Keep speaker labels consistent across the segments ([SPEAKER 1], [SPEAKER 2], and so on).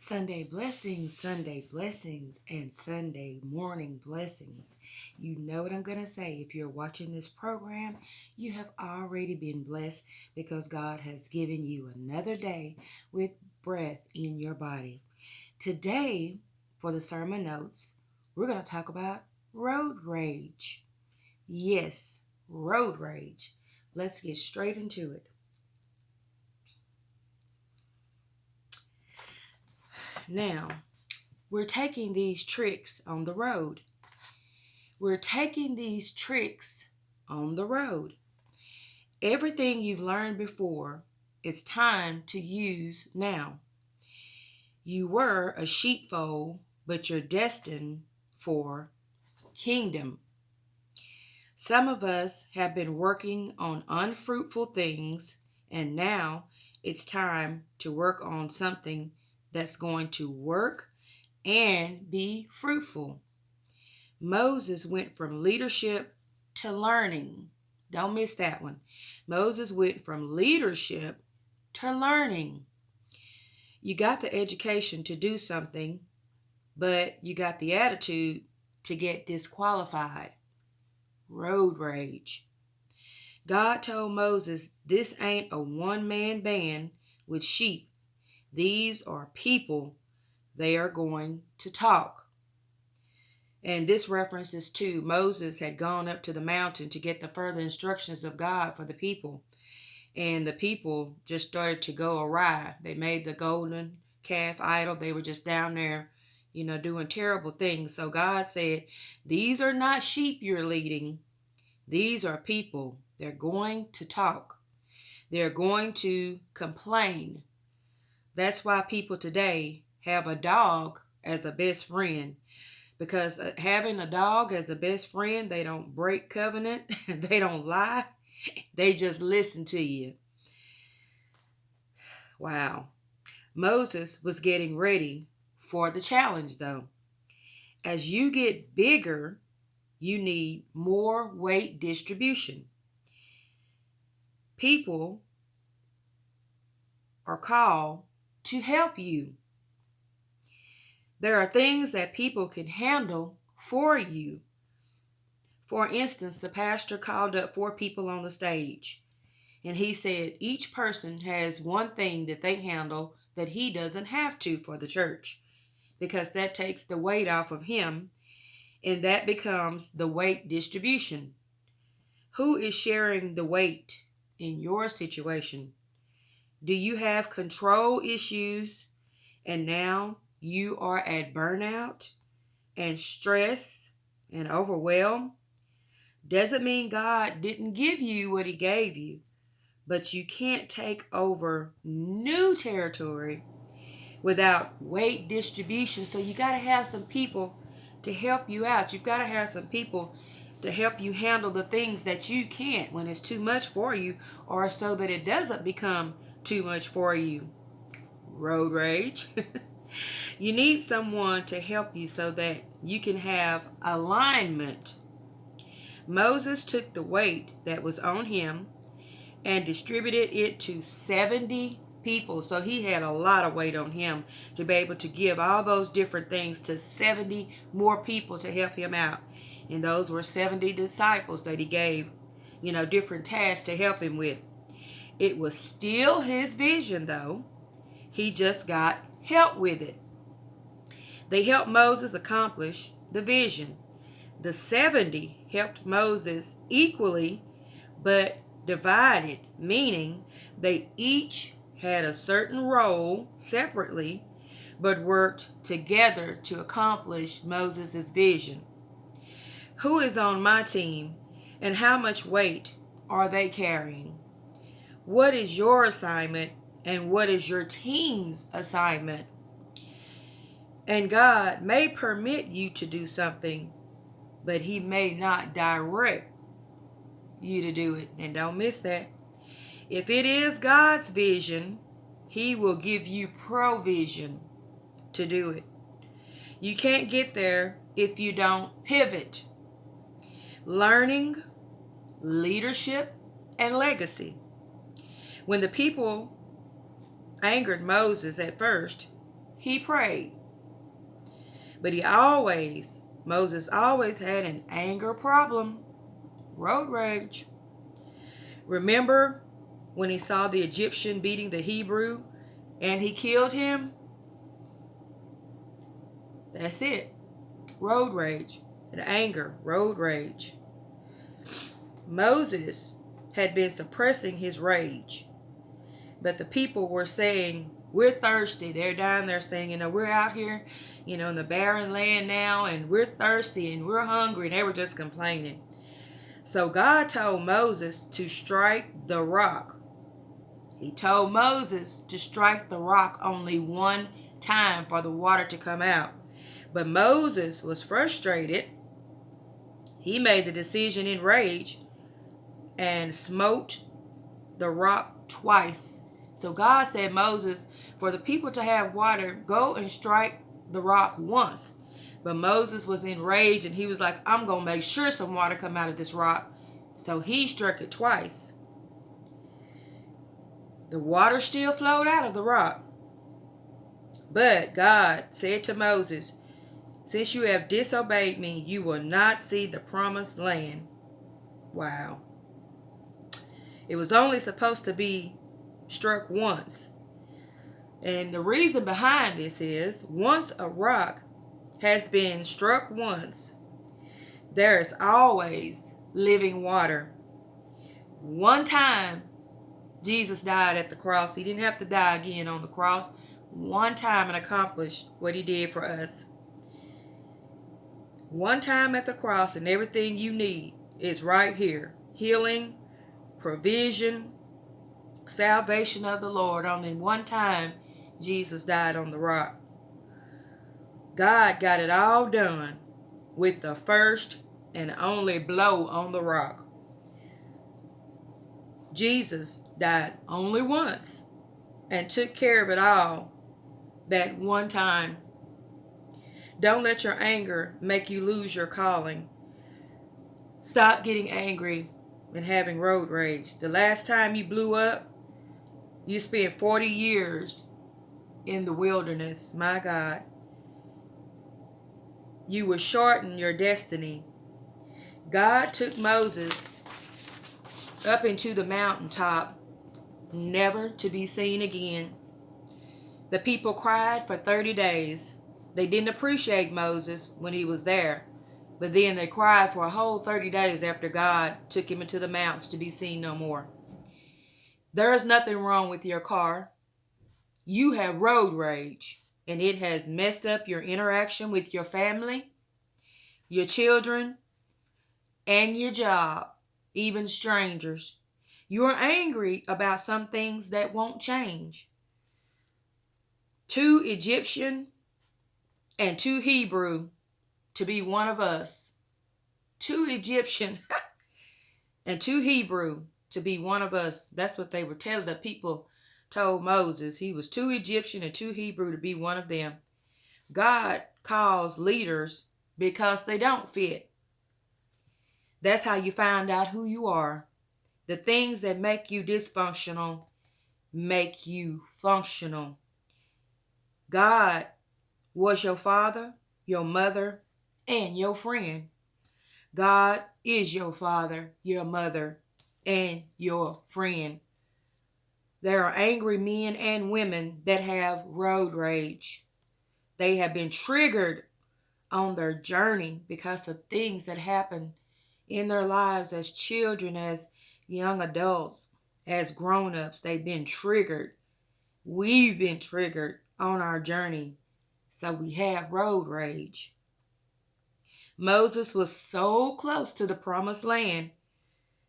[SPEAKER 1] Sunday blessings, and Sunday morning blessings. You know what I'm going to say. If you're watching this program, you have already been blessed because God has given you another day with breath in your body. Today, for the sermon notes, we're going to talk about road rage. Yes, road rage. Let's get straight into it. Now, we're taking these tricks on the road. We're taking these tricks on the road. Everything you've learned before, it's time to use now. You were a sheepfold, but you're destined for kingdom. Some of us have been working on unfruitful things, and now it's time to work on something that's going to work and be fruitful. Moses went from leadership to learning. Don't miss that one. Moses went from leadership to learning. You got the education to do something, but you got the attitude to get disqualified. Road rage. God told Moses, this ain't a one-man band with sheep. These are people. They are going to talk. And this references to Moses had gone up to the mountain to get the further instructions of God for the people. And the people just started to go awry. They made the golden calf idol. They were just down there, doing terrible things. So God said, these are not sheep you're leading. These are people. They're going to talk. They're going to complain. That's why people today have a dog as a best friend. Because having a dog as a best friend, they don't break covenant, they don't lie, they just listen to you. Wow. Moses was getting ready for the challenge though. As you get bigger, you need more weight distribution. People are called to help you. There are things that people can handle for you. For instance, the pastor called up 4 people on the stage, and he said each person has one thing that they handle that he doesn't have to for the church, because that takes the weight off of him, and that becomes the weight distribution. Who is sharing the weight in your situation? Do you have control issues and now you are at burnout and stress and overwhelm? Doesn't mean God didn't give you what he gave you, but you can't take over new territory without weight distribution. So you got to have some people to help you out. You've got to have some people to help you handle the things that you can't when it's too much for you, or so that it doesn't become too much for you. Road rage. You need someone to help you so that you can have alignment. Moses took the weight that was on him and distributed it to 70 people. So he had a lot of weight on him to be able to give all those different things to 70 more people to help him out. And those were 70 disciples that he gave, different tasks to help him with. It was still his vision, though. He just got help with it. They helped Moses accomplish the vision. The 70 helped Moses equally, but divided, meaning they each had a certain role separately, but worked together to accomplish Moses' vision. Who is on my team, and how much weight are they carrying? What is your assignment, and what is your team's assignment? And God may permit you to do something, but he may not direct you to do it. And don't miss that. If it is God's vision, he will give you provision to do it. You can't get there if you don't pivot. Learning, leadership, and legacy. When the people angered Moses at first, he prayed. But Moses always had an anger problem, road rage. Remember when he saw the Egyptian beating the Hebrew and he killed him? That's it. Road rage and anger, road rage. Moses had been suppressing his rage, but the people were saying, we're thirsty. They're down there saying, we're out here, in the barren land now, and we're thirsty and we're hungry. And they were just complaining. So God told Moses to strike the rock. He told Moses to strike the rock only one time for the water to come out. But Moses was frustrated. He made the decision in rage and smote the rock twice. So God said, Moses, for the people to have water, go and strike the rock once. But Moses was enraged and he was like, I'm going to make sure some water come out of this rock. So he struck it twice. The water still flowed out of the rock. But God said to Moses, since you have disobeyed me, you will not see the promised land. Wow. It was only supposed to be struck once. And the reason behind this is, once a rock has been struck once, there is always living water. One time, Jesus died at the cross. He didn't have to die again on the cross. One time and accomplished what he did for us. One time at the cross and everything you need is right here. Healing, provision, salvation of the Lord. Only one time Jesus died on the rock. God got it all done with the first and only blow on the rock. Jesus died only once and took care of it all that one time. Don't let your anger make you lose your calling. Stop getting angry and having road rage. The last time you blew up, you spent 40 years in the wilderness. My God. You will shorten your destiny. God took Moses up into the mountaintop, never to be seen again. The people cried for 30 days. They didn't appreciate Moses when he was there, but then they cried for a whole 30 days after God took him into the mountains to be seen no more. There is nothing wrong with your car. You have road rage, and it has messed up your interaction with your family, your children, and your job, even strangers. You are angry about some things that won't change. 2 Egyptian and 2 Hebrew to be one of us. 2 Egyptian and 2 Hebrew to be one of us. That's what they were telling the people. Told Moses he was 2 Egyptian and 2 Hebrew to be one of them. God calls leaders because they don't fit. That's how you find out who you are. The things that make you dysfunctional make you functional. God was your father, your mother, and your friend. God is your father, your mother, and your friend. There are angry men and women that have road rage. They have been triggered on their journey because of things that happen in their lives as children, as young adults, as grown-ups. They've been triggered. We've been triggered on our journey. So we have road rage. Moses was so close to the promised land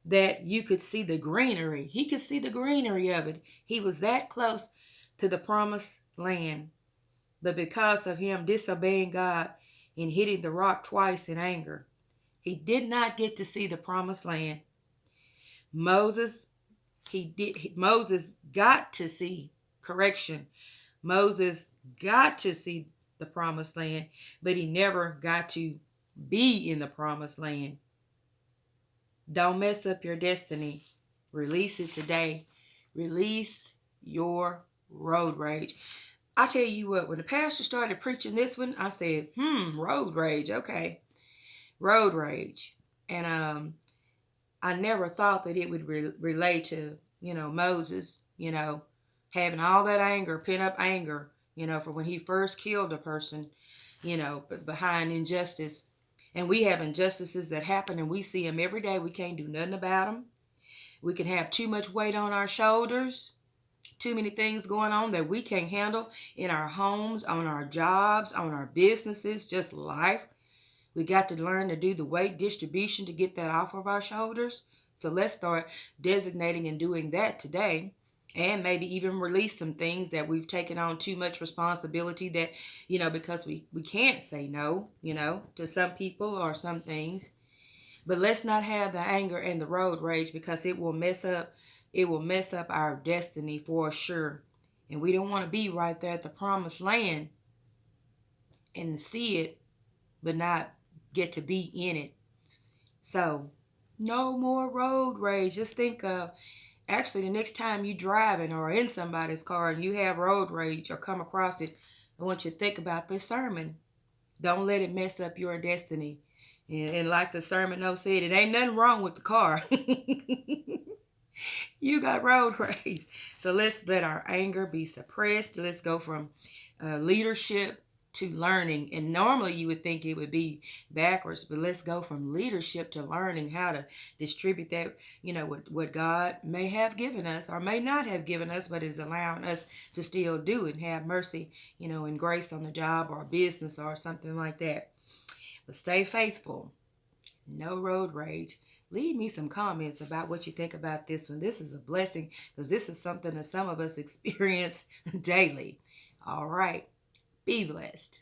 [SPEAKER 1] that you could see the greenery. He could see the greenery of it. He was that close to the promised land. But because of him disobeying God and hitting the rock twice in anger, he did not get to see the promised land. Moses got to see correction. Moses got to see the promised land, but he never got to be in the promised land. Don't mess up your destiny. Release it today. Release your road rage. I tell you what, when the pastor started preaching this one, I said, road rage. Okay, road rage. And I never thought that it would relate to, Moses, having all that anger, pent up anger, for when he first killed a person, but behind injustice. And we have injustices that happen and we see them every day. We can't do nothing about them. We can have too much weight on our shoulders, too many things going on that we can't handle in our homes, on our jobs, on our businesses, just life. We got to learn to do the weight distribution to get that off of our shoulders. So let's start designating and doing that today. And maybe even release some things that we've taken on too much responsibility that, because we can't say no, to some people or some things. But let's not have the anger and the road rage because it will mess up our destiny for sure. And we don't want to be right there at the promised land and see it, but not get to be in it. So, no more road rage. Just think of actually the next time you driving or in somebody's car and you have road rage or come across it, I want you to think about this sermon. Don't let it mess up your destiny. And like the sermon note said, it ain't nothing wrong with the car. You got road rage. So let's let our anger be suppressed. Let's go from leadership to learning. And normally you would think it would be backwards, but let's go from leadership to learning how to distribute that, what God may have given us or may not have given us, but is allowing us to still do it and have mercy, and grace on the job or business or something like that. But stay faithful. No road rage. Leave me some comments about what you think about this one. This is a blessing because this is something that some of us experience daily. All right. Be blessed.